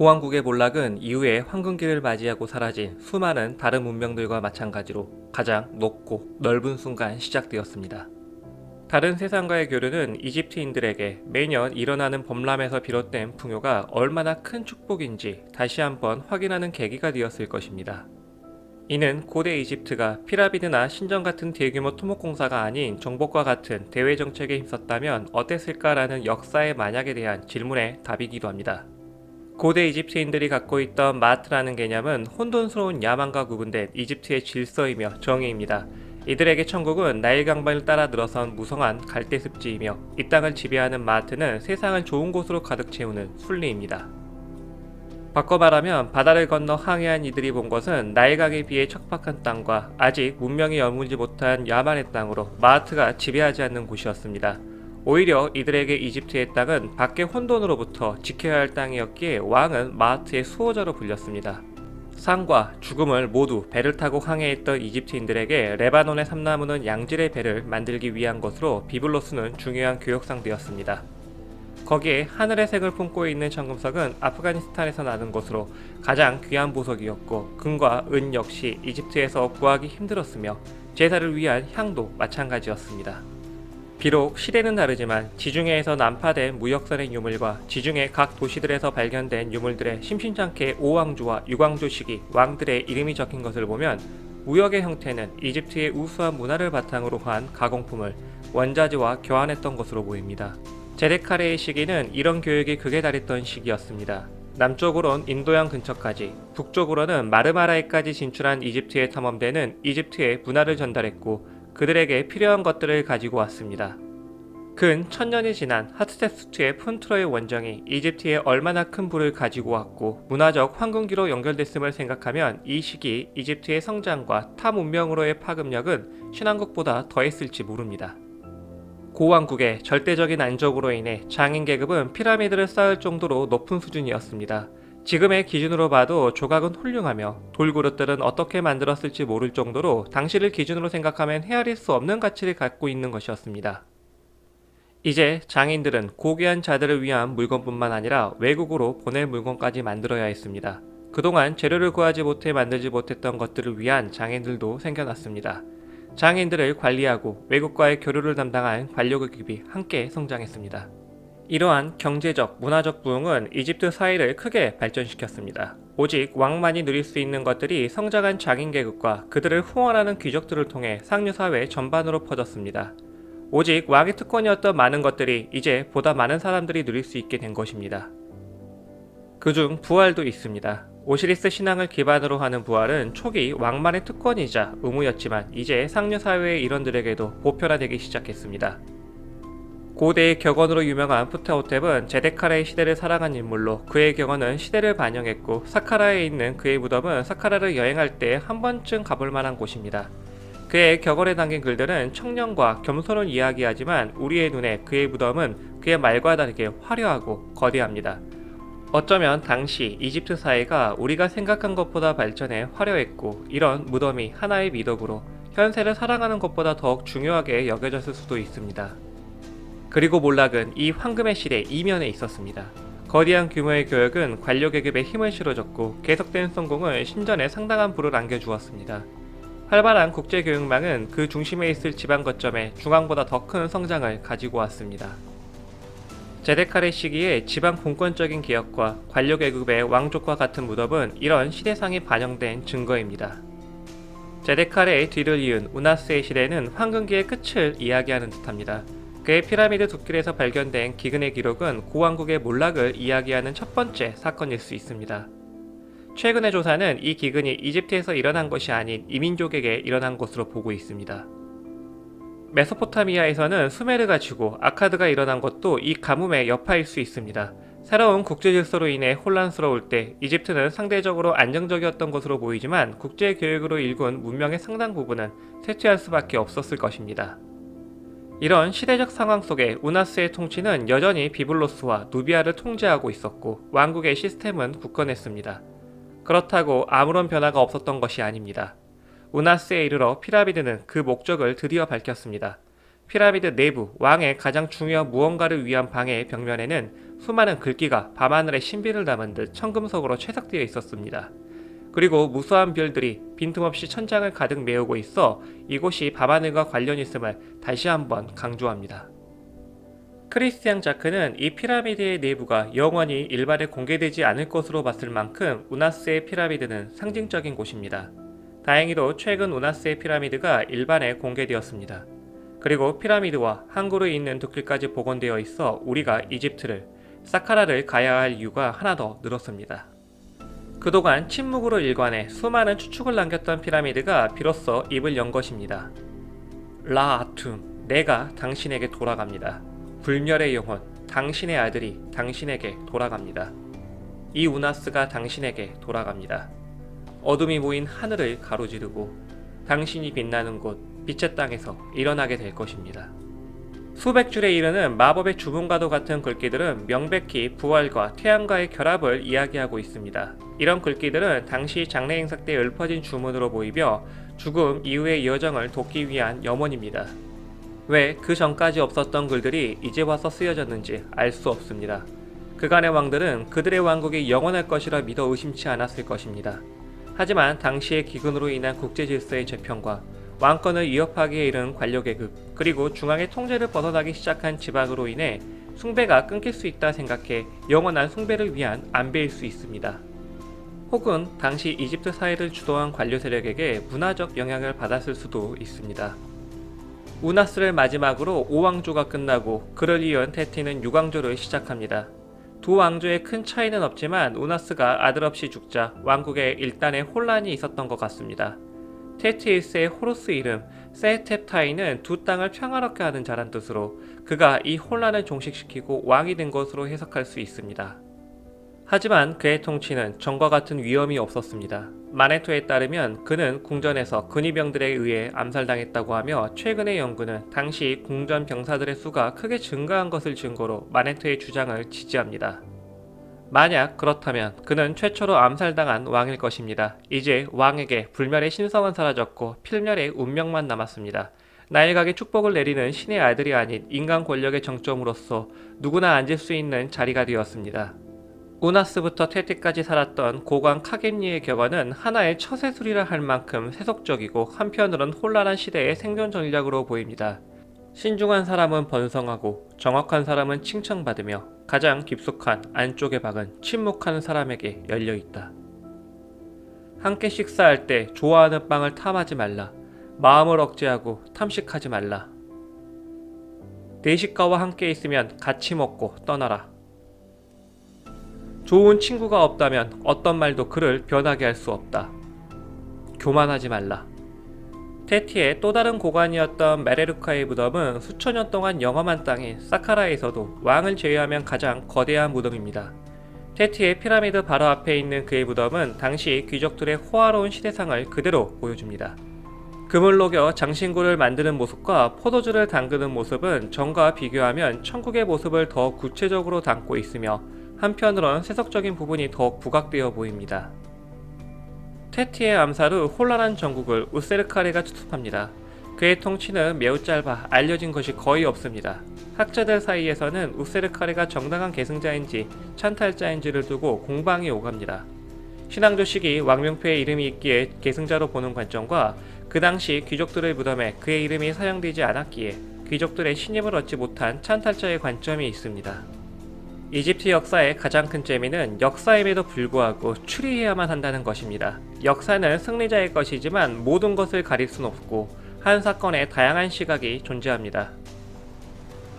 고왕국의 몰락은 이후에 황금기를 맞이하고 사라진 수많은 다른 문명들과 마찬가지로 가장 높고 넓은 순간 시작되었습니다. 다른 세상과의 교류는 이집트인들에게 매년 일어나는 범람에서 비롯된 풍요가 얼마나 큰 축복인지 다시 한번 확인하는 계기가 되었을 것입니다. 이는 고대 이집트가 피라미드나 신전 같은 대규모 토목공사가 아닌 정복과 같은 대외 정책에 힘썼다면 어땠을까라는 역사의 만약에 대한 질문의 답이기도 합니다. 고대 이집트인들이 갖고 있던 마트라는 개념은 혼돈스러운 야망과 구분된 이집트의 질서이며 정의입니다. 이들에게 천국은 나일 강변을 따라 늘어선 무성한 갈대 습지이며 이 땅을 지배하는 마트는 세상을 좋은 곳으로 가득 채우는 순리입니다. 바꿔 말하면 바다를 건너 항해한 이들이 본 것은 나일강에 비해 척박한 땅과 아직 문명이 여물지 못한 야만의 땅으로 마하트가 지배하지 않는 곳이었습니다. 오히려 이들에게 이집트의 땅은 밖의 혼돈으로부터 지켜야 할 땅이었기에 왕은 마하트의 수호자로 불렸습니다. 삶과 죽음을 모두 배를 타고 항해했던 이집트인들에게 레바논의 삼나무는 양질의 배를 만들기 위한 것으로 비블로스는 중요한 교역상 되었습니다. 거기에 하늘의 색을 품고 있는 청금석은 아프가니스탄에서 나는 것으로 가장 귀한 보석이었고 금과 은 역시 이집트에서 구하기 힘들었으며 제사를 위한 향도 마찬가지였습니다. 비록 시대는 다르지만 지중해에서 난파된 무역선의 유물과 지중해 각 도시들에서 발견된 유물들의 심심찮게 5왕조와 6왕조 시기 왕들의 이름이 적힌 것을 보면 무역의 형태는 이집트의 우수한 문화를 바탕으로 한 가공품을 원자재와 교환했던 것으로 보입니다. 제데카레의 시기는 이런 교역이 극에 달했던 시기였습니다. 남쪽으론 인도양 근처까지, 북쪽으로는 마르마라에까지 진출한 이집트의 탐험대는 이집트의 문화를 전달했고 그들에게 필요한 것들을 가지고 왔습니다. 근 1000년이 지난 하트세프트의 푼트로의 원정이 이집트에 얼마나 큰 부를 가지고 왔고 문화적 황금기로 연결됐음을 생각하면 이 시기 이집트의 성장과 타 문명으로의 파급력은 신왕국보다 더했을지 모릅니다. 고왕국의 절대적인 안정으로 인해 장인 계급은 피라미드를 쌓을 정도로 높은 수준이었습니다. 지금의 기준으로 봐도 조각은 훌륭하며 돌그릇들은 어떻게 만들었을지 모를 정도로 당시를 기준으로 생각하면 헤아릴 수 없는 가치를 갖고 있는 것이었습니다. 이제 장인들은 고귀한 자들을 위한 물건뿐만 아니라 외국으로 보낼 물건까지 만들어야 했습니다. 그동안 재료를 구하지 못해 만들지 못했던 것들을 위한 장인들도 생겨났습니다. 장인들을 관리하고 외국과의 교류를 담당한 관료급이 함께 성장했습니다. 이러한 경제적, 문화적 부흥은 이집트 사회를 크게 발전시켰습니다. 오직 왕만이 누릴 수 있는 것들이 성장한 장인 계급과 그들을 후원하는 귀족들을 통해 상류 사회 전반으로 퍼졌습니다. 오직 왕의 특권이었던 많은 것들이 이제 보다 많은 사람들이 누릴 수 있게 된 것입니다. 그중 부활도 있습니다. 오시리스 신앙을 기반으로 하는 부활은 초기 왕만의 특권이자 의무였지만 이제 상류 사회의 일원들에게도 보편화되기 시작했습니다. 고대의 격언으로 유명한 푸테호텝은 제데카라의 시대를 살아간 인물로 그의 격언은 시대를 반영했고 사카라에 있는 그의 무덤은 사카라를 여행할 때 한 번쯤 가볼 만한 곳입니다. 그의 격언에 담긴 글들은 청년과 겸손을 이야기하지만 우리의 눈에 그의 무덤은 그의 말과 다르게 화려하고 거대합니다. 어쩌면 당시 이집트 사회가 우리가 생각한 것보다 발전해 화려했고 이런 무덤이 하나의 미덕으로 현세를 살아가는 것보다 더욱 중요하게 여겨졌을 수도 있습니다. 그리고 몰락은 이 황금의 시대 이면에 있었습니다. 거대한 규모의 교역은 관료계급에 힘을 실어줬고 계속된 성공은 신전에 상당한 부를 안겨주었습니다. 활발한 국제교육망은 그 중심에 있을 지방 거점에 중앙보다 더 큰 성장을 가지고 왔습니다. 제데카레 시기의 지방 공권적인 개혁과 관료계급의 왕족과 같은 무덤은 이런 시대상이 반영된 증거입니다. 제데카레의 뒤를 이은 우나스의 시대는 황금기의 끝을 이야기하는 듯합니다. 그의 피라미드 둑길에서 발견된 기근의 기록은 고왕국의 몰락을 이야기하는 첫 번째 사건일 수 있습니다. 최근의 조사는 이 기근이 이집트에서 일어난 것이 아닌 이민족에게 일어난 것으로 보고 있습니다. 메소포타미아에서는 수메르가 지고 아카드가 일어난 것도 이 가뭄의 여파일 수 있습니다. 새로운 국제 질서로 인해 혼란스러울 때 이집트는 상대적으로 안정적이었던 것으로 보이지만 국제 교역으로 일군 문명의 상당 부분은 쇠퇴할 수밖에 없었을 것입니다. 이런 시대적 상황 속에 우나스의 통치는 여전히 비블로스와 누비아를 통제하고 있었고 왕국의 시스템은 굳건했습니다. 그렇다고 아무런 변화가 없었던 것이 아닙니다. 우나스에 이르러 피라미드는 그 목적을 드디어 밝혔습니다. 피라미드 내부 왕의 가장 중요한 무언가를 위한 방의 벽면에는 수많은 글귀가 밤하늘의 신비를 담은 듯 청금석으로 채석되어 있었습니다. 그리고 무수한 별들이 빈틈없이 천장을 가득 메우고 있어 이곳이 밤하늘과 관련 있음을 다시 한번 강조합니다. 크리스티앙 자크는 이 피라미드의 내부가 영원히 일반에 공개되지 않을 것으로 봤을 만큼 우나스의 피라미드는 상징적인 곳입니다. 다행히도 최근 우나스의 피라미드가 일반에 공개되었습니다. 그리고 피라미드와 항구를 잇는 두길까지 복원되어 있어 우리가 이집트를, 사카라를 가야 할 이유가 하나 더 늘었습니다. 그동안 침묵으로 일관해 수많은 추측을 남겼던 피라미드가 비로소 입을 연 것입니다. 라아툼, 내가 당신에게 돌아갑니다. 불멸의 영혼, 당신의 아들이 당신에게 돌아갑니다. 이 우나스가 당신에게 돌아갑니다. 어둠이 모인 하늘을 가로지르고 당신이 빛나는 곳, 빛의 땅에서 일어나게 될 것입니다. 수백 줄에 이르는 마법의 주문과도 같은 글귀들은 명백히 부활과 태양과의 결합을 이야기하고 있습니다. 이런 글귀들은 당시 장례 행사 때 읊어진 주문으로 보이며 죽음 이후의 여정을 돕기 위한 염원입니다. 왜 그 전까지 없었던 글들이 이제 와서 쓰여졌는지 알 수 없습니다. 그간의 왕들은 그들의 왕국이 영원할 것이라 믿어 의심치 않았을 것입니다. 하지만 당시의 기근으로 인한 국제 질서의 재편과 왕권을 위협하기에 이른 관료계급, 그리고 중앙의 통제를 벗어나기 시작한 지방으로 인해 숭배가 끊길 수 있다 생각해 영원한 숭배를 위한 안배일 수 있습니다. 혹은 당시 이집트 사회를 주도한 관료 세력에게 문화적 영향을 받았을 수도 있습니다. 우나스를 마지막으로 5왕조가 끝나고 그를 이은 테티는 6왕조를 시작합니다. 두 왕조의 큰 차이는 없지만 우나스가 아들 없이 죽자 왕국에 일단의 혼란이 있었던 것 같습니다. 테티 1세의 호루스 이름 세테프타이는 두 땅을 평화롭게 하는 자란 뜻으로 그가 이 혼란을 종식시키고 왕이 된 것으로 해석할 수 있습니다. 하지만 그의 통치는 전과 같은 위험이 없었습니다. 마네토에 따르면 그는 궁전에서 근위병들에 의해 암살당했다고 하며 최근의 연구는 당시 궁전 병사들의 수가 크게 증가한 것을 증거로 마네토의 주장을 지지합니다. 만약 그렇다면 그는 최초로 암살당한 왕일 것입니다. 이제 왕에게 불멸의 신성은 사라졌고 필멸의 운명만 남았습니다. 나일각의 축복을 내리는 신의 아들이 아닌 인간 권력의 정점으로서 누구나 앉을 수 있는 자리가 되었습니다. 우나스부터 테티까지 살았던 고관 카겐리의 격언은 하나의 처세술이라 할 만큼 세속적이고 한편으론 혼란한 시대의 생존 전략으로 보입니다. 신중한 사람은 번성하고 정확한 사람은 칭찬받으며 가장 깊숙한 안쪽의 방은 침묵하는 사람에게 열려있다. 함께 식사할 때 좋아하는 빵을 탐하지 말라. 마음을 억제하고 탐식하지 말라. 대식가와 함께 있으면 같이 먹고 떠나라. 좋은 친구가 없다면 어떤 말도 그를 변하게 할 수 없다. 교만하지 말라. 테티의 또 다른 고관이었던 메레루카의 무덤은 수천 년 동안 영험한 땅인 사카라에서도 왕을 제외하면 가장 거대한 무덤입니다. 테티의 피라미드 바로 앞에 있는 그의 무덤은 당시 귀족들의 호화로운 시대상을 그대로 보여줍니다. 금을 녹여 장신구를 만드는 모습과 포도주를 담그는 모습은 전과 비교하면 천국의 모습을 더 구체적으로 담고 있으며 한편으론 세속적인 부분이 더욱 부각되어 보입니다. 테티의 암살 후 혼란한 전국을 우세르카레가 수습합니다. 그의 통치는 매우 짧아 알려진 것이 거의 없습니다. 학자들 사이에서는 우세르카레가 정당한 계승자인지 찬탈자인지를 두고 공방이 오갑니다. 신앙조 시기 왕명표에 이름이 있기에 계승자로 보는 관점과 그 당시 귀족들의 무덤에 그의 이름이 사용되지 않았기에 귀족들의 신임을 얻지 못한 찬탈자의 관점이 있습니다. 이집트 역사의 가장 큰 재미는 역사임에도 불구하고 추리해야만 한다는 것입니다. 역사는 승리자의 것이지만 모든 것을 가릴 순 없고 한 사건에 다양한 시각이 존재합니다.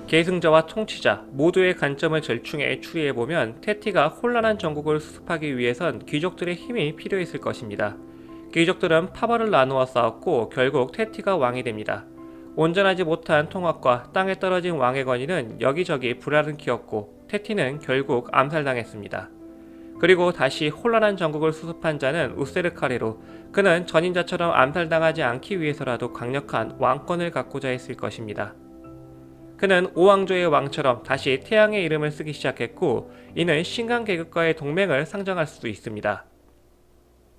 계승자와 통치자 모두의 관점을 절충해 추리해보면 테티가 혼란한 전국을 수습하기 위해선 귀족들의 힘이 필요했을 것입니다. 귀족들은 파벌을 나누어 싸웠고 결국 테티가 왕이 됩니다. 온전하지 못한 통합과 땅에 떨어진 왕의 권위는 여기저기 불알은 키웠고 테티는 결국 암살당했습니다. 그리고 다시 혼란한 전국을 수습한 자는 우세르카레로 그는 전인자처럼 암살당하지 않기 위해서라도 강력한 왕권을 갖고자 했을 것입니다. 그는 오왕조의 왕처럼 다시 태양의 이름을 쓰기 시작했고 이는 신간 계급과의 동맹을 상정할 수도 있습니다.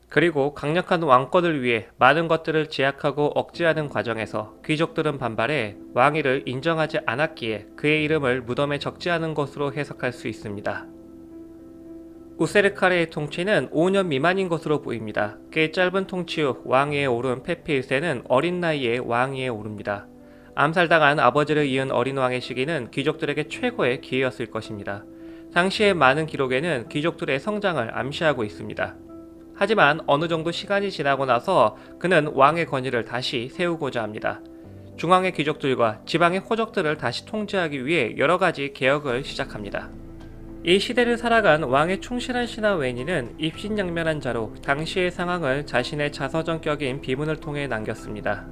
그리고 강력한 왕권을 위해 많은 것들을 제약하고 억제하는 과정에서 귀족들은 반발해 왕위를 인정하지 않았기에 그의 이름을 무덤에 적지 않은 것으로 해석할 수 있습니다. 우세르카레의 통치는 5년 미만인 것으로 보입니다. 꽤 짧은 통치 후 왕위에 오른 페피 1세는 어린 나이에 왕위에 오릅니다. 암살당한 아버지를 이은 어린 왕의 시기는 귀족들에게 최고의 기회였을 것입니다. 당시의 많은 기록에는 귀족들의 성장을 암시하고 있습니다. 하지만 어느 정도 시간이 지나고 나서 그는 왕의 권위를 다시 세우고자 합니다. 중앙의 귀족들과 지방의 호족들을 다시 통제하기 위해 여러 가지 개혁을 시작합니다. 이 시대를 살아간 왕의 충실한 신하 웨니는 입신양면한 자로 당시의 상황을 자신의 자서전격인 비문을 통해 남겼습니다.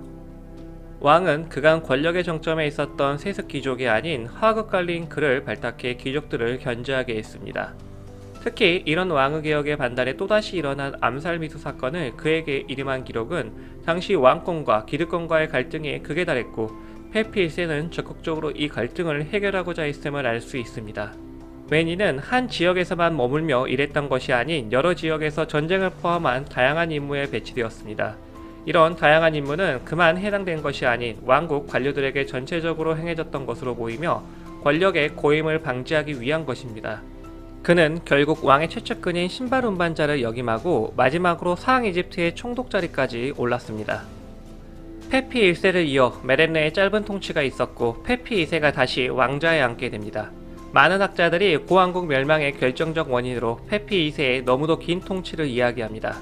왕은 그간 권력의 정점에 있었던 세습 귀족이 아닌 화극갈린 그를 발탁해 귀족들을 견제하게 했습니다. 특히 이런 왕의 개혁의 반달에 또다시 일어난 암살 미수 사건을 그에게 이름한 기록은 당시 왕권과 기득권과의 갈등이 극에 달했고 페피 1세는 적극적으로 이 갈등을 해결하고자 했음을 알 수 있습니다. 웨니는 한 지역에서만 머물며 일했던 것이 아닌 여러 지역에서 전쟁을 포함한 다양한 임무에 배치되었습니다. 이런 다양한 임무는 그만 해당된 것이 아닌 왕국 관료들에게 전체적으로 행해졌던 것으로 보이며 권력의 고임을 방지하기 위한 것입니다. 그는 결국 왕의 최측근인 신발 운반자를 역임하고 마지막으로 서양 이집트의 총독 자리까지 올랐습니다. 페피 1세를 이어 메렌네의 짧은 통치가 있었고 페피 2세가 다시 왕좌에 앉게 됩니다. 많은 학자들이 고왕국 멸망의 결정적 원인으로 페피 2세의 너무도 긴 통치를 이야기합니다.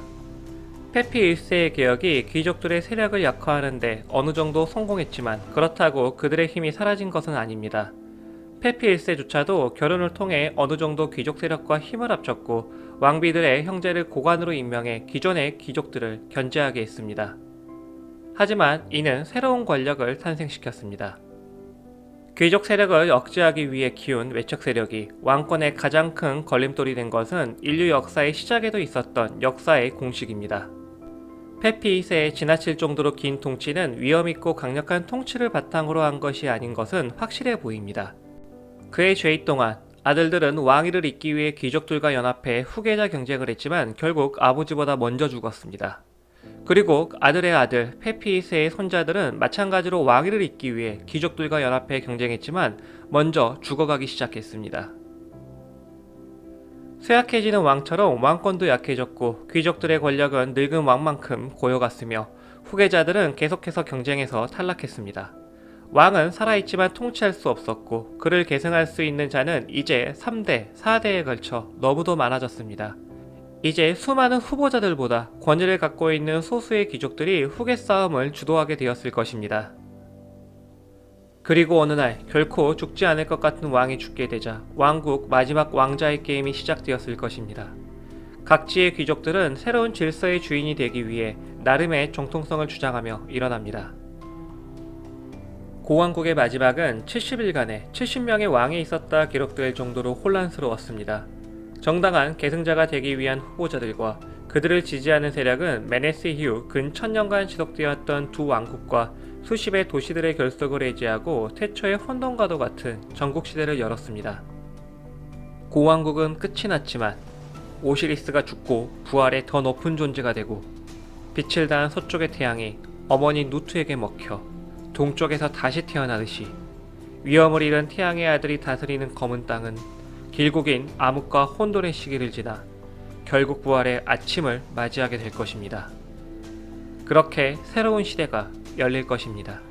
페피 1세의 개혁이 귀족들의 세력을 약화하는데 어느 정도 성공했지만 그렇다고 그들의 힘이 사라진 것은 아닙니다. 페피 1세조차도 결혼을 통해 어느 정도 귀족 세력과 힘을 합쳤고 왕비들의 형제를 고관으로 임명해 기존의 귀족들을 견제하게 했습니다. 하지만 이는 새로운 권력을 탄생시켰습니다. 귀족 세력을 억제하기 위해 키운 외척 세력이 왕권의 가장 큰 걸림돌이 된 것은 인류 역사의 시작에도 있었던 역사의 공식입니다. 페피 2세의 지나칠 정도로 긴 통치는 위험있고 강력한 통치를 바탕으로 한 것이 아닌 것은 확실해 보입니다. 그의 죄 동안 아들들은 왕위를 잇기 위해 귀족들과 연합해 후계자 경쟁을 했지만 결국 아버지보다 먼저 죽었습니다. 그리고 아들의 아들 페피 2세의 손자들은 마찬가지로 왕위를 잇기 위해 귀족들과 연합해 경쟁했지만 먼저 죽어가기 시작했습니다. 쇠약해지는 왕처럼 왕권도 약해졌고 귀족들의 권력은 늙은 왕만큼 고여갔으며 후계자들은 계속해서 경쟁에서 탈락했습니다. 왕은 살아있지만 통치할 수 없었고 그를 계승할 수 있는 자는 이제 3대, 4대에 걸쳐 너무도 많아졌습니다. 이제 수많은 후보자들보다 권위를 갖고 있는 소수의 귀족들이 후계 싸움을 주도하게 되었을 것입니다. 그리고 어느 날 결코 죽지 않을 것 같은 왕이 죽게 되자 왕국 마지막 왕자의 게임이 시작되었을 것입니다. 각지의 귀족들은 새로운 질서의 주인이 되기 위해 나름의 정통성을 주장하며 일어납니다. 고왕국의 마지막은 70일간의 70명의 왕이 있었다 기록될 정도로 혼란스러웠습니다. 정당한 계승자가 되기 위한 후보자들과 그들을 지지하는 세력은 메네스 이후 근 1000년간 지속되었던 두 왕국과 수십의 도시들의 결속을 해제하고 태초의 혼돈과도 같은 전국시대를 열었습니다. 고왕국은 끝이 났지만 오시리스가 죽고 부활의 더 높은 존재가 되고 빛을 다한 서쪽의 태양이 어머니 누트에게 먹혀 동쪽에서 다시 태어나듯이 위엄을 잃은 태양의 아들이 다스리는 검은 땅은 길고 긴 암흑과 혼돈의 시기를 지나 결국 부활의 아침을 맞이하게 될 것입니다. 그렇게 새로운 시대가 열릴 것입니다.